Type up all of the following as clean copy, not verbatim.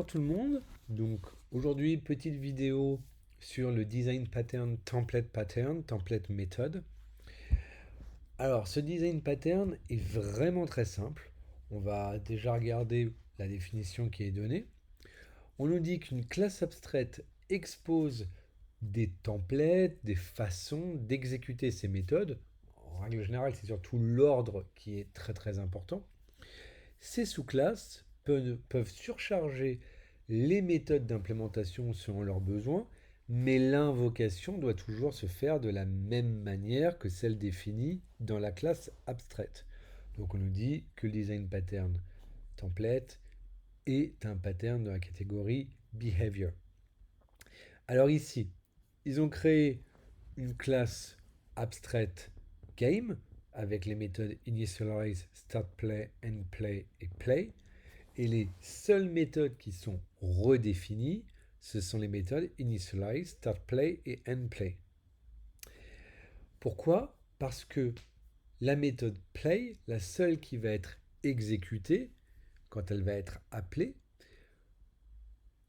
Bonjour tout le monde, donc aujourd'hui petite vidéo sur le design pattern, template méthode. Alors ce design pattern est vraiment très simple. On va déjà regarder la définition qui est donnée. On nous dit qu'une classe abstraite expose des templates, des façons d'exécuter ces méthodes. En règle générale, c'est surtout l'ordre qui est très important. Ces sous-classes peuvent surcharger les méthodes d'implémentation selon leurs besoins, mais l'invocation doit toujours se faire de la même manière que celle définie dans la classe abstraite. Donc on nous dit que le design pattern template est un pattern de la catégorie behavior. Alors ici, ils ont créé une classe abstraite game avec les méthodes initialize, start play, end play et play. Et les seules méthodes qui sont redéfinies, ce sont les méthodes initialize, start play et end play. Pourquoi? Parce que la méthode play, la seule qui va être exécutée quand elle va être appelée,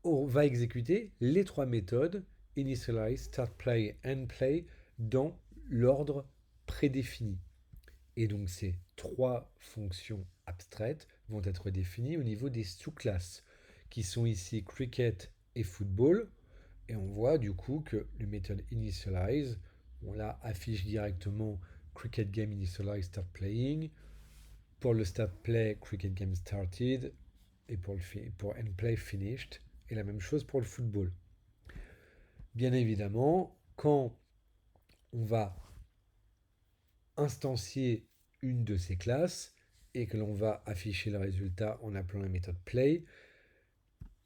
on va exécuter les trois méthodes initialize, start play, end play dans l'ordre prédéfini. Et donc ces trois fonctions abstraites vont être définies au niveau des sous-classes, qui sont ici cricket et football. Et on voit du coup que les méthodes initialize, on la affiche directement cricket game initialize start playing. Pour le start play, cricket game started. Et pour end play finished. Et la même chose pour le football. Bien évidemment, quand on va instancier une de ces classes et que l'on va afficher le résultat en appelant la méthode play,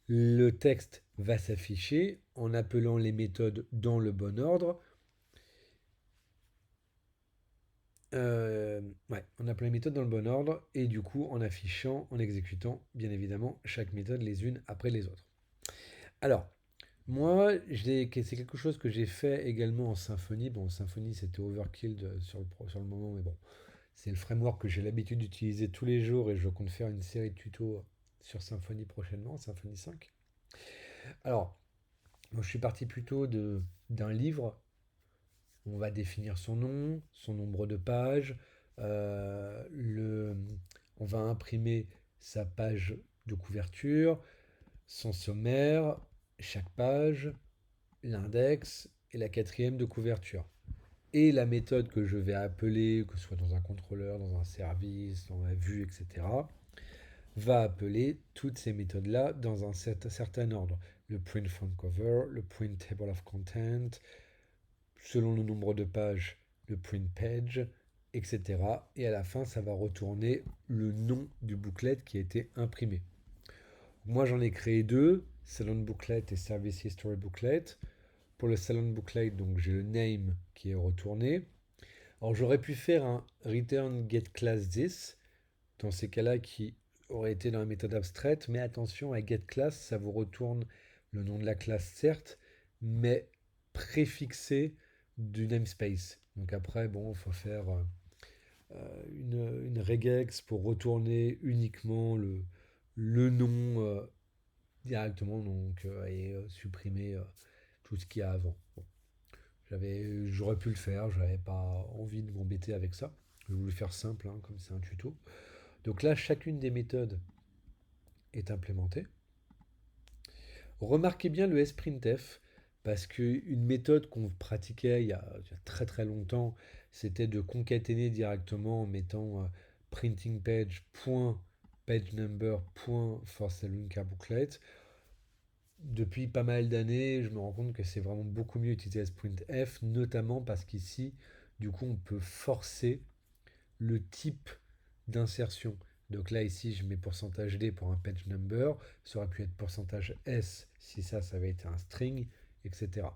le texte va s'afficher en appelant les méthodes dans le bon ordre. En appelant les méthodes dans le bon ordre et du coup en affichant, en exécutant bien évidemment chaque méthode les unes après les autres. Alors, moi, c'est quelque chose que j'ai fait également en Symfony. Bon, Symfony c'était overkill sur le moment, mais bon, c'est le framework que j'ai l'habitude d'utiliser tous les jours et je compte faire une série de tutos sur Symfony prochainement, Symfony 5. Alors, moi, je suis parti plutôt d'un livre. On va définir son nom, son nombre de pages, on va imprimer sa page de couverture, son sommaire, chaque page, l'index et la quatrième de couverture. Et la méthode que je vais appeler, que ce soit dans un contrôleur, dans un service, dans la vue, etc., va appeler toutes ces méthodes-là dans un certain ordre. Le print front cover, le print table of content, selon le nombre de pages, le print page, etc. Et à la fin, ça va retourner le nom du booklet qui a été imprimé. Moi, j'en ai créé deux, Salon Booklet et Service History Booklet. Pour le Salon Booklet, donc j'ai le name qui est retourné. Alors j'aurais pu faire un return get class this, dans ces cas-là qui aurait été dans la méthode abstraite, mais attention à get class, ça vous retourne le nom de la classe certes, mais préfixé du namespace. Donc après, bon, il faut faire une regex pour retourner uniquement le nom directement donc, et supprimer tout ce qu'il y a avant. Bon. J'aurais pu le faire, j'avais pas envie de m'embêter avec ça. Je voulais faire simple, hein, comme c'est un tuto. Donc là, chacune des méthodes est implémentée. Remarquez bien le sprintf, parce qu'une méthode qu'on pratiquait il y a très longtemps, c'était de concaténer directement en mettant printing page, page number, for saloon car booklet. Depuis pas mal d'années, je me rends compte que c'est vraiment beaucoup mieux d'utiliser sprintf, notamment parce qu'ici, du coup, on peut forcer le type d'insertion. Donc là, ici, je mets pourcentage %D pour un page number. Ça aurait pu être pourcentage %S si ça avait été un string, etc.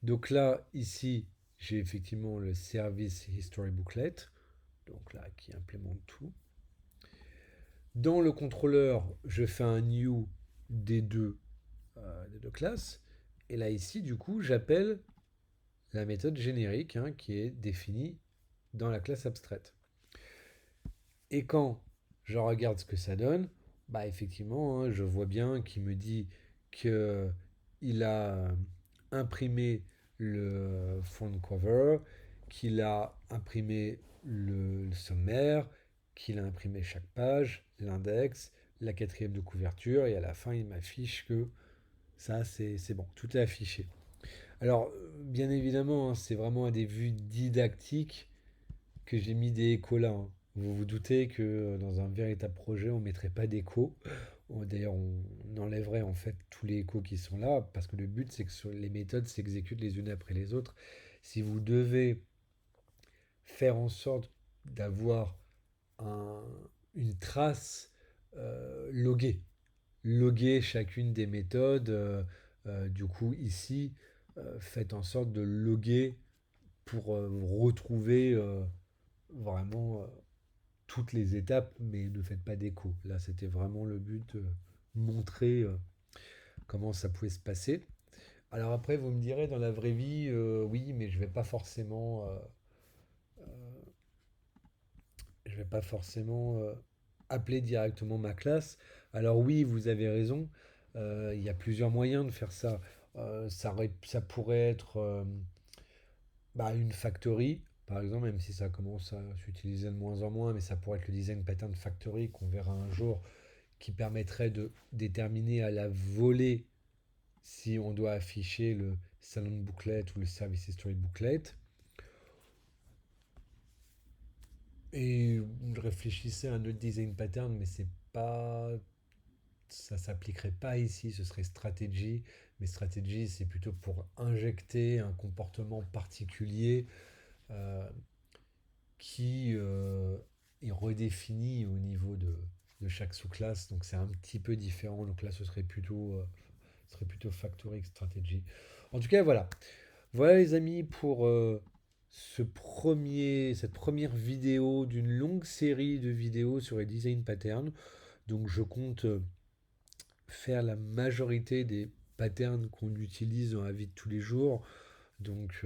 Donc là, ici, j'ai effectivement le service history booklet. Donc là, qui implémente tout. Dans le contrôleur, je fais un new des deux classes. Et là, ici, du coup, j'appelle la méthode générique qui est définie dans la classe abstraite. Et quand je regarde ce que ça donne, Bah effectivement, hein, je vois bien qu'il me dit que il a imprimé le front cover, qu'il a imprimé le sommaire, qu'il a imprimé chaque page, l'index, la quatrième de couverture, et à la fin il m'affiche que ça c'est bon, tout est affiché. Alors bien évidemment, hein, c'est vraiment à des vues didactiques que j'ai mis des échos là, hein. Vous vous doutez que dans un véritable projet, on ne mettrait pas d'échos. D'ailleurs, on enlèverait en fait tous les échos qui sont là, parce que le but, c'est que les méthodes s'exécutent les unes après les autres. Si vous devez faire en sorte d'avoir un- une trace loguée, loguer chacune des méthodes, du coup, ici, faites en sorte de loguer pour retrouver vraiment toutes les étapes, mais ne faites pas d'écho. Là, c'était vraiment le but de montrer comment ça pouvait se passer. Alors après, vous me direz, dans la vraie vie, oui, mais je vais pas forcément appeler directement ma classe. Alors oui, vous avez raison, il y a plusieurs moyens de faire ça. Ça pourrait être bah, une factory, par exemple, même si ça commence à s'utiliser de moins en moins, mais ça pourrait être le design pattern factory qu'on verra un jour, qui permettrait de déterminer à la volée si on doit afficher le salon booklet ou le service history booklet. Et je réfléchissais à un autre design pattern, mais c'est pas, ça s'appliquerait pas ici, ce serait stratégie. Mais stratégie, c'est plutôt pour injecter un comportement particulier euh, qui est redéfini au niveau de chaque sous-classe. Donc c'est un petit peu différent. Donc là, ce serait plutôt Factory que Strategy. En tout cas, voilà. Voilà les amis pour cette première vidéo d'une longue série de vidéos sur les design patterns. Donc je compte faire la majorité des patterns qu'on utilise dans la vie de tous les jours. Donc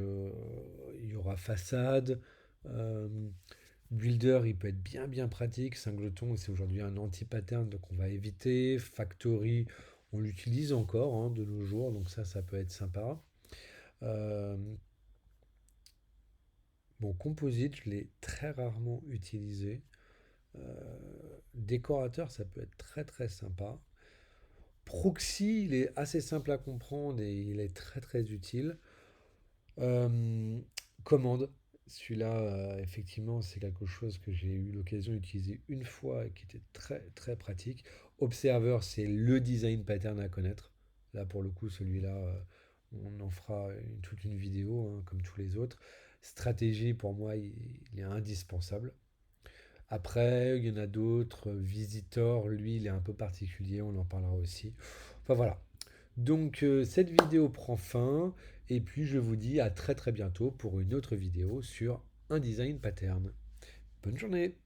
il y aura façade. euh, Builder, il peut être bien pratique. Singleton, c'est aujourd'hui un anti-pattern, donc on va éviter. Factory, on l'utilise encore hein, de nos jours, donc ça peut être sympa. Euh, bon, Composite, je l'ai très rarement utilisé. Décorateur, ça peut être très sympa. Proxy, il est assez simple à comprendre et il est très utile. Euh, Commande, celui-là, effectivement, c'est quelque chose que j'ai eu l'occasion d'utiliser une fois et qui était très pratique. Observer, c'est le design pattern à connaître. Là, pour le coup, celui-là, on en fera toute une vidéo, hein, comme tous les autres. Stratégie, pour moi, il est indispensable. Après, il y en a d'autres. Visitor, lui, il est un peu particulier, on en parlera aussi. Enfin voilà. Donc cette vidéo prend fin et puis je vous dis à très bientôt pour une autre vidéo sur un design pattern. Bonne journée!